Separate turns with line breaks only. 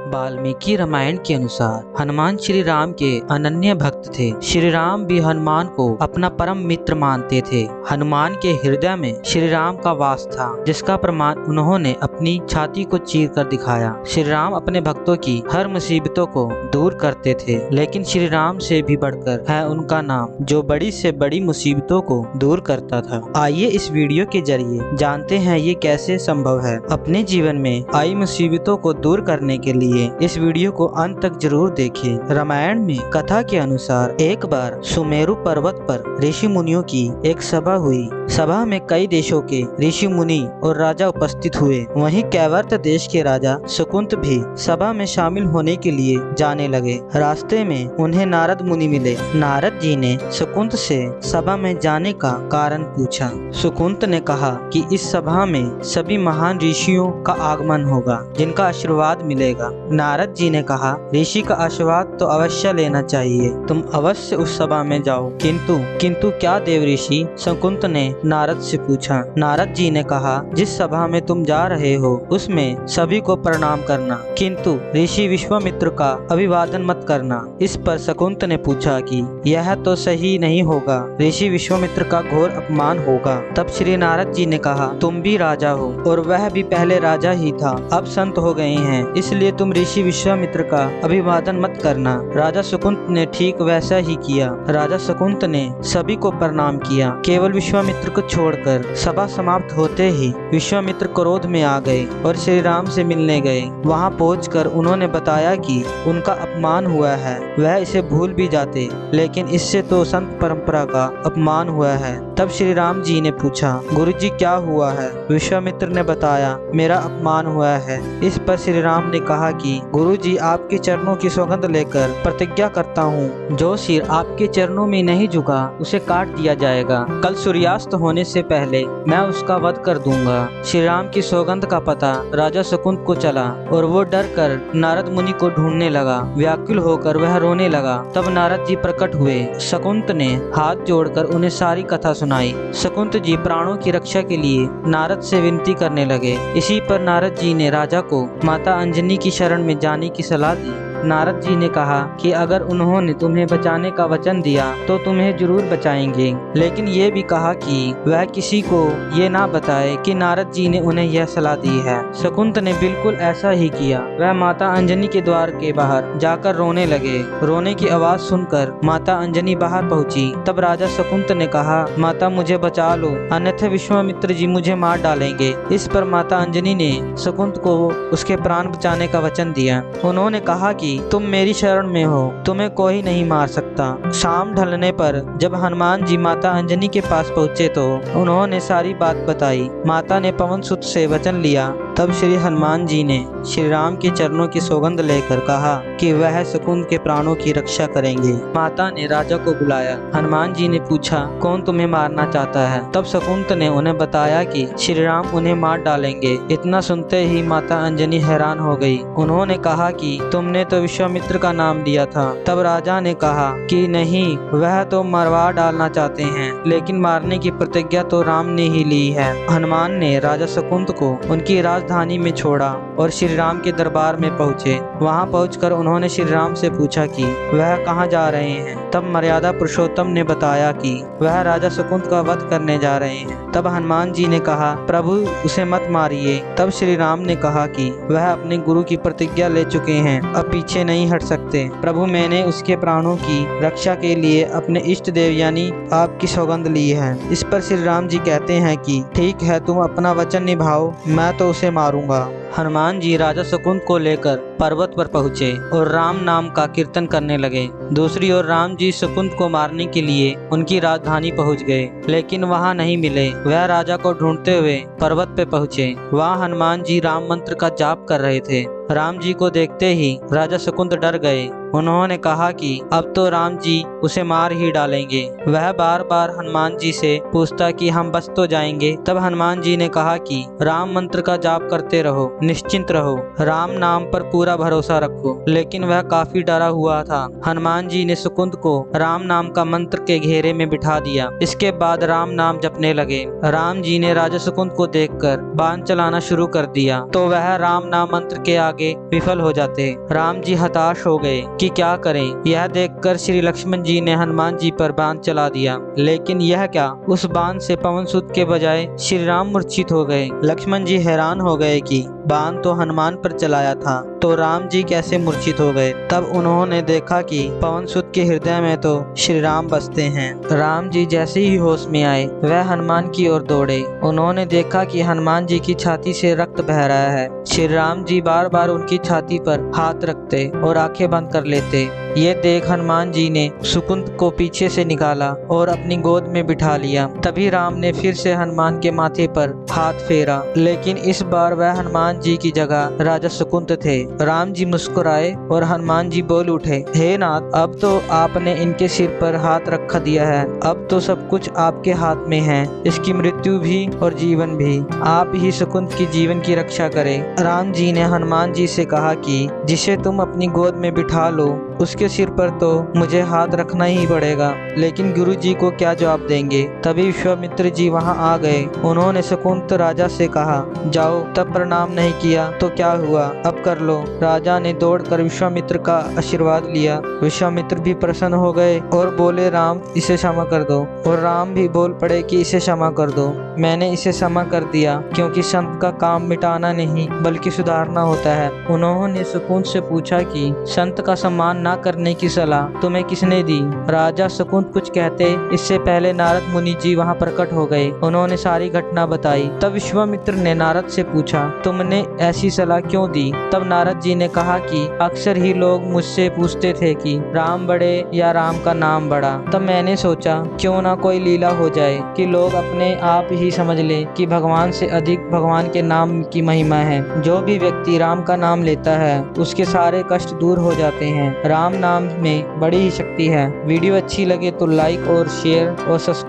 वाल्मीकि रामायण के अनुसार हनुमान श्री राम के अनन्य भक्त थे। श्री राम भी हनुमान को अपना परम मित्र मानते थे। हनुमान के हृदय में श्री राम का वास था, जिसका प्रमाण उन्होंने अपनी छाती को चीर कर दिखाया। श्री राम अपने भक्तों की हर मुसीबतों को दूर करते थे, लेकिन श्री राम से भी बढ़कर है उनका नाम, जो बड़ी से बड़ी मुसीबतों को दूर करता था। आइए इस वीडियो के जरिए जानते हैं ये कैसे संभव है। अपने जीवन में आई मुसीबतों को दूर करने के लिए इस वीडियो को अंत तक जरूर देखें। रामायण में कथा के अनुसार एक बार सुमेरु पर्वत पर ऋषि मुनियों की एक सभा हुई। सभा में कई देशों के ऋषि मुनि और राजा उपस्थित हुए। वहीं कैवर्त देश के राजा शकुंत भी सभा में शामिल होने के लिए जाने लगे। रास्ते में उन्हें नारद मुनि मिले। नारद जी ने शकुंत से सभा में जाने का कारण पूछा। शकुंत ने कहा कि इस सभा में सभी महान ऋषियों का आगमन होगा, जिनका आशीर्वाद मिलेगा। नारद जी ने कहा, ऋषि का आशीर्वाद तो अवश्य लेना चाहिए, तुम अवश्य उस सभा में जाओ। किंतु क्या देव ऋषि? शकुंत ने नारद से पूछा। नारद जी ने कहा, जिस सभा में तुम जा रहे हो उसमें सभी को प्रणाम करना, किंतु ऋषि विश्वामित्र का अभिवादन मत करना। इस पर शकुंत ने पूछा कि यह तो सही नहीं होगा, ऋषि विश्वामित्र का घोर अपमान होगा। तब श्री नारद जी ने कहा, तुम भी राजा हो और वह भी पहले राजा ही था, अब संत हो गए हैं, इसलिए तुम ऋषि विश्वामित्र का अभिवादन मत करना। राजा शकुंत ने ठीक वैसा ही किया। राजा शकुंत ने सभी को प्रणाम किया, केवल विश्वामित्र को छोड़कर। सभा समाप्त होते ही विश्वामित्र क्रोध में आ गए और श्री राम से मिलने गए। वहां पहुंचकर उन्होंने बताया कि उनका अपमान हुआ है। वह इसे भूल भी जाते, लेकिन इससे तो संत परंपरा का अपमान हुआ है। तब श्री राम जी ने पूछा, गुरुजी क्या हुआ है? विश्वामित्र ने बताया, मेरा अपमान हुआ है। इस पर श्री राम ने कहा कि गुरुजी, आपके चरणों की सौगंध लेकर प्रतिज्ञा करता हूँ, जो सिर आपके चरणों में नहीं झुका उसे काट दिया जाएगा। कल सूर्यास्त होने से पहले मैं उसका वध कर दूंगा। श्री राम की सौगंध का पता राजा शकुंत को चला और वो डर कर नारद मुनि को ढूंढने लगा। व्याकुल होकर वह रोने लगा। तब नारद जी प्रकट हुए। शकुंत ने हाथ जोड़कर उन्हें सारी कथा सुनाई। शकुंत जी प्राणों की रक्षा के लिए नारद से विनती करने लगे। इसी पर नारद जी ने राजा को माता अंजनी की शरण में जाने की सलाह दी। नारद जी ने कहा कि अगर उन्होंने तुम्हें बचाने का वचन दिया तो तुम्हें जरूर बचाएंगे, लेकिन ये भी कहा कि वह किसी को ये ना बताए कि नारद जी ने उन्हें यह सलाह दी है। शकुंत ने बिल्कुल ऐसा ही किया। वह माता अंजनी के द्वार के बाहर जाकर रोने लगे। रोने की आवाज सुनकर माता अंजनी बाहर पहुंची। तब राजा शकुंत ने कहा, माता मुझे बचा लो, अन्यथा विश्वामित्र जी मुझे मार डालेंगे। इस पर माता अंजनी ने शकुंत को उसके प्राण बचाने का वचन दिया। उन्होंने कहा कि तुम मेरी शरण में हो, तुम्हें कोई नहीं मार सकता। शाम ढलने पर जब हनुमान जी माता अंजनी के पास पहुँचे तो उन्होंने सारी बात बताई। माता ने पवन सुत से वचन लिया। तब श्री हनुमान जी ने श्री राम के चरणों की सौगंध लेकर कहा कि वह शकुंत के प्राणों की रक्षा करेंगे। माता ने राजा को बुलाया। हनुमान जी ने पूछा, कौन तुम्हें मारना चाहता है? तब शकुंत ने उन्हें बताया कि श्री राम उन्हें मार डालेंगे। इतना सुनते ही माता अंजनी हैरान हो गई। उन्होंने कहा कि तुमने तो विश्वामित्र का नाम लिया था। तब राजा ने कहा कि नहीं, वह तो मरवा डालना चाहते हैं, लेकिन मारने की प्रतिज्ञा तो राम ने ही ली है। हनुमान ने राजा शकुंत को उनकी राजधानी में छोड़ा और श्री राम के दरबार में पहुँचे। वहां पहुंचकर उन्होंने श्री राम से पूछा कि वह कहाँ जा रहे हैं। तब मर्यादा पुरुषोत्तम ने बताया कि वह राजा शकुंत का वध करने जा रहे हैं। तब हनुमान जी ने कहा, प्रभु उसे मत मारिए। तब श्री राम ने कहा कि वह अपने गुरु की प्रतिज्ञा ले चुके हैं, अब पीछे नहीं हट सकते। प्रभु, मैंने उसके प्राणों की रक्षा के लिए अपने इष्ट देव यानी आपकी सौगंध ली है। इस पर श्री राम जी कहते हैं कि ठीक है, तुम अपना वचन निभाओ, मैं तो उसे मारूंगा। हनुमान जी राजा शकुंत को लेकर पर्वत पर पहुँचे और राम नाम का कीर्तन करने लगे। दूसरी ओर राम जी शकुंत को मारने के लिए उनकी राजधानी पहुँच गए, लेकिन वहां नहीं मिले। वह राजा को ढूंढते हुए पर्वत पे पहुँचे। वहां हनुमान जी राम मंत्र का जाप कर रहे थे। राम जी को देखते ही राजा शकुंत डर गए। उन्होंने कहा कि अब तो राम जी उसे मार ही डालेंगे। वह बार बार हनुमान जी से पूछता कि हम बच तो जाएंगे। तब हनुमान जी ने कहा कि राम मंत्र का जाप करते रहो, निश्चिंत रहो, राम नाम पर पूरा भरोसा रखो। लेकिन वह काफी डरा हुआ था। हनुमान जी ने सुकुंद को राम नाम का मंत्र के घेरे में बिठा दिया। इसके बाद राम नाम जपने लगे। राम जी ने राजा सुकुंद को देखकर बाण चलाना शुरू कर दिया तो वह राम नाम मंत्र के आगे विफल हो जाते। राम जी हताश हो गए कि क्या करें। यह देखकर श्री लक्ष्मण जी ने हनुमान जी पर बाण चला दिया, लेकिन यह क्या, उस बाण से पवन सुत के बजाय श्री राम मूर्छित हो गए। लक्ष्मण जी हैरान हो गए कि बाण तो हनुमान पर चलाया था तो राम जी कैसे मूर्छित हो गए। तब उन्होंने देखा कि पवन सुत के हृदय में तो श्री राम बसते हैं। राम जी जैसे ही होश में आए वह हनुमान की ओर दौड़े। उन्होंने देखा कि हनुमान जी की छाती से रक्त बह रहा है। श्री राम जी बार बार उनकी छाती पर हाथ रखते और आंखें बंद कर लेते। ये देख हनुमान जी ने सुकुंद को पीछे से निकाला और अपनी गोद में बिठा लिया। तभी राम ने फिर से हनुमान के माथे पर हाथ फेरा, लेकिन इस बार वह हनुमान जी की जगह राजा सुकुंद थे। राम जी मुस्कुराए और हनुमान जी बोल उठे, हे नाथ, अब तो आपने इनके सिर पर हाथ रख दिया है। अब तो सब कुछ आपके हाथ में है, इसकी मृत्यु भी और जीवन भी। आप ही सुकुंद की जीवन की रक्षा करें। राम जी ने हनुमान जी से कहा कि जिसे तुम अपनी गोद में बिठा लो उसके सिर पर तो मुझे हाथ रखना ही पड़ेगा, लेकिन गुरु जी को क्या जवाब देंगे। तभी विश्वामित्र जी वहां आ गए। उन्होंने सुकुंद राजा से कहा, जाओ, तब प्रणाम नहीं किया तो क्या हुआ, अब कर लो। राजा ने दौड़कर विश्वामित्र का आशीर्वाद लिया। विश्वामित्र भी प्रसन्न हो गए और बोले, राम, इसे क्षमा कर दो। और राम भी बोल पड़े कि इसे क्षमा कर दो, मैंने इसे क्षमा कर दिया, क्योंकि संत का काम मिटाना नहीं बल्कि सुधारना होता है। उन्होंने सुकुंद से पूछा कि संत का सम्मान न करने की सलाह तुम्हें किसने दी। राजा सुकुंद कुछ कहते इससे पहले नारद मुनि जी वहां प्रकट हो गए। उन्होंने सारी घटना बताई। तब विश्वामित्र ने नारद से पूछा, तुमने ऐसी सलाह क्यों दी। तब नारद जी ने कहा कि अक्सर ही लोग मुझसे पूछते थे कि राम बड़े या राम का नाम बड़ा। तब मैंने सोचा क्यों ना कोई लीला हो जाए कि लोग अपने आप ही समझ ले कि भगवान से अधिक भगवान के नाम की महिमा है। जो भी व्यक्ति राम का नाम लेता है उसके सारे कष्ट दूर हो जाते हैं। राम नाम में बड़ी ही शक्ति है। वीडियो अच्छी लगे तो लाइक और शेयर और सब्सक्राइब